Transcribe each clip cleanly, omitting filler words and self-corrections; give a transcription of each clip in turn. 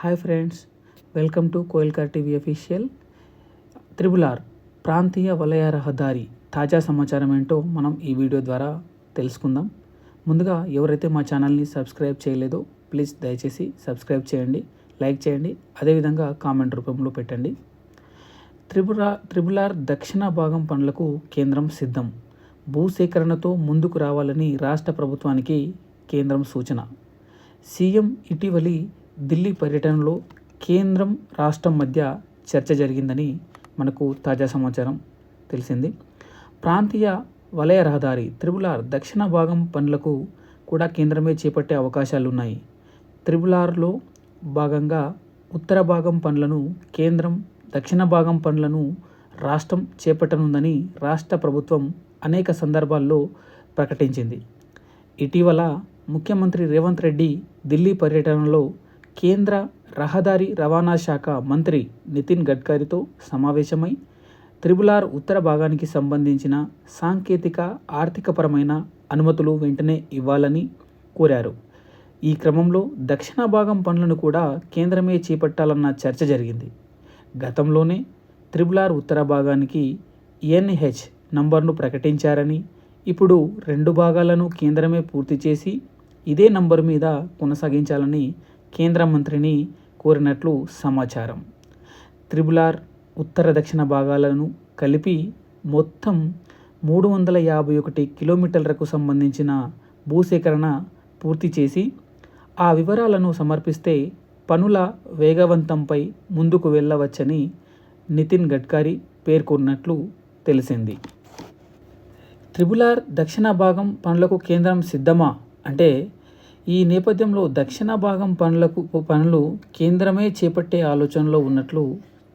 Hi friends, welcome to కోయిల్కార్ TV official. Triple R ప్రాంతీయ వలయ రహదారి తాజా సమాచారం ఏంటో మనం ఈ వీడియో ద్వారా తెలుసుకుందాం. ముందుగా ఎవరైతే మా ఛానల్ని సబ్స్క్రైబ్ చేయలేదో ప్లీజ్ దయచేసి సబ్స్క్రైబ్ చేయండి, లైక్ చేయండి, అదేవిధంగా కామెంట్ రూపంలో పెట్టండి. త్రిబుల్-ఆర్ దక్షిణ భాగం పనులకు కేంద్రం సిద్ధం. భూసేకరణతో ముందుకు రావాలని రాష్ట్ర ప్రభుత్వానికి కేంద్రం సూచన. సీఎం ఇటీవలి ఢిల్లీ పర్యటనలో కేంద్రం రాష్ట్రం మధ్య చర్చ జరిగిందని మనకు తాజా సమాచారం తెలిసింది. ప్రాంతీయ వలయ రహదారి త్రిబుల్-ఆర్ దక్షిణ భాగం పనులకు కూడా కేంద్రమే చేపట్టే అవకాశాలు ఉన్నాయి. త్రిబుల్-ఆర్లో భాగంగా ఉత్తర భాగం పనులను కేంద్రం, దక్షిణ భాగం పనులను రాష్ట్రం చేపట్టనుందని రాష్ట్ర ప్రభుత్వం అనేక సందర్భాల్లో ప్రకటించింది. ఇటీవల ముఖ్యమంత్రి రేవంత్ రెడ్డి ఢిల్లీ పర్యటనలో కేంద్ర రహదారి రవాణా శాఖ మంత్రి నితిన్ గడ్కరీతో సమావేశమై త్రిబుల్-ఆర్ ఉత్తర భాగానికి సంబంధించిన సాంకేతిక, ఆర్థికపరమైన అనుమతులు వెంటనే ఇవ్వాలని కోరారు. ఈ క్రమంలో దక్షిణ భాగం పనులను కూడా కేంద్రమే చేపట్టాలన్న చర్చ జరిగింది. గతంలోనే త్రిబుల్-ఆర్ ఉత్తర భాగానికి ఎన్హెచ్ నంబర్ను ప్రకటించారని, ఇప్పుడు 2 భాగాలను కేంద్రమే పూర్తి చేసి ఇదే నంబరు మీద కొనసాగించాలని కేంద్ర మంత్రిని కోరినట్లు సమాచారం. త్రిబుల్-ఆర్ ఉత్తర దక్షిణ భాగాలను కలిపి మొత్తం 351 కిలోమీటర్లకు సంబంధించిన భూసేకరణ పూర్తి చేసి ఆ వివరాలను సమర్పిస్తే పనుల వేగవంతంపై ముందుకు వెళ్ళవచ్చని నితిన్ గడ్కరీ పేర్కొన్నట్లు తెలిసింది. త్రిబుల్-ఆర్ దక్షిణ భాగం పనులకు కేంద్రం సిద్ధమా అంటే, ఈ నేపథ్యంలో దక్షిణ భాగం పనులు కేంద్రమే చేపట్టే ఆలోచనలో ఉన్నట్లు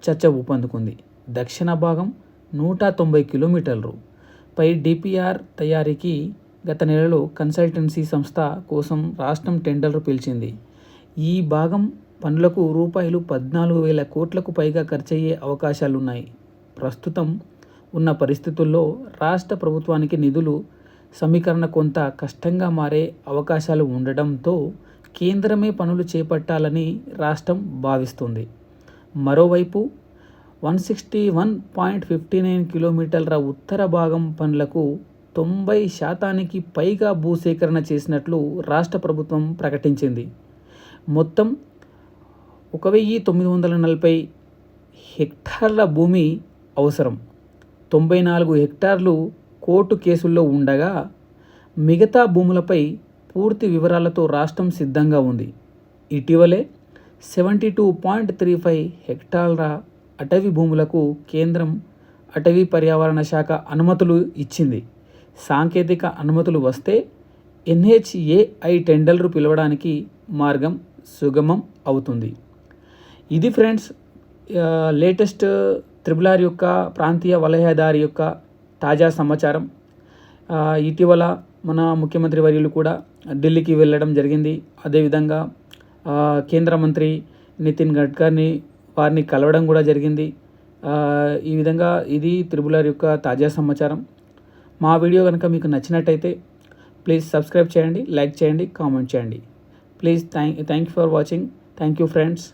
చర్చ ఊపందుకుంది. దక్షిణ భాగం 190 కిలోమీటర్లు పై డిపిఆర్ తయారీకి గత నెలలో కన్సల్టెన్సీ సంస్థ కోసం రాష్ట్రం టెండర్లు పిలిచింది. ఈ భాగం పనులకు రూపాయలు 14,000 కోట్లకు పైగా ఖర్చయ్యే అవకాశాలున్నాయి. ప్రస్తుతం ఉన్న పరిస్థితుల్లో రాష్ట్ర ప్రభుత్వానికి నిధులు సమీకరణ కొంత కష్టంగా మారే అవకాశాలు ఉండడంతో కేంద్రమే పనులు చేపట్టాలని రాష్ట్రం భావిస్తుంది. మరోవైపు 161.59 కిలోమీటర్ల ఉత్తర భాగం పనులకు 90% పైగా భూసేకరణ చేసినట్లు రాష్ట్ర ప్రభుత్వం ప్రకటించింది. మొత్తం 1,940 హెక్టార్ల భూమి అవసరం. 94 హెక్టార్లు కోర్టు కేసుల్లో ఉండగా మిగతా భూములపై పూర్తి వివరాలతో రాష్ట్రం సిద్ధంగా ఉంది. ఇటీవలే 72.35 హెక్టార్ల అటవీ భూములకు కేంద్రం అటవీ పర్యావరణ శాఖ అనుమతులు ఇచ్చింది. సాంకేతిక అనుమతులు వస్తే ఎన్హెచ్ఏఐ టెండర్లు పిలవడానికి మార్గం సుగమం అవుతుంది. ఇది ఫ్రెండ్స్, లేటెస్ట్ త్రిబుల్-ఆర్ యొక్క ప్రాంతీయ వలయదారి యొక్క తాజా సమాచారం. ఇటీవల మన ముఖ్యమంత్రి వర్యులు కూడా ఢిల్లీకి వెళ్ళడం జరిగింది. అదేవిధంగా కేంద్ర మంత్రి నితిన్ గడ్కరీని వారిని కలవడం కూడా జరిగింది. ఈ విధంగా ఇది త్రిబుల్-ఆర్ యొక్క తాజా సమాచారం. మా వీడియో కనుక మీకు నచ్చినట్టయితే ప్లీజ్ సబ్స్క్రైబ్ చేయండి, లైక్ చేయండి, కామెంట్ చేయండి. Please thank you for watching. Thank you friends.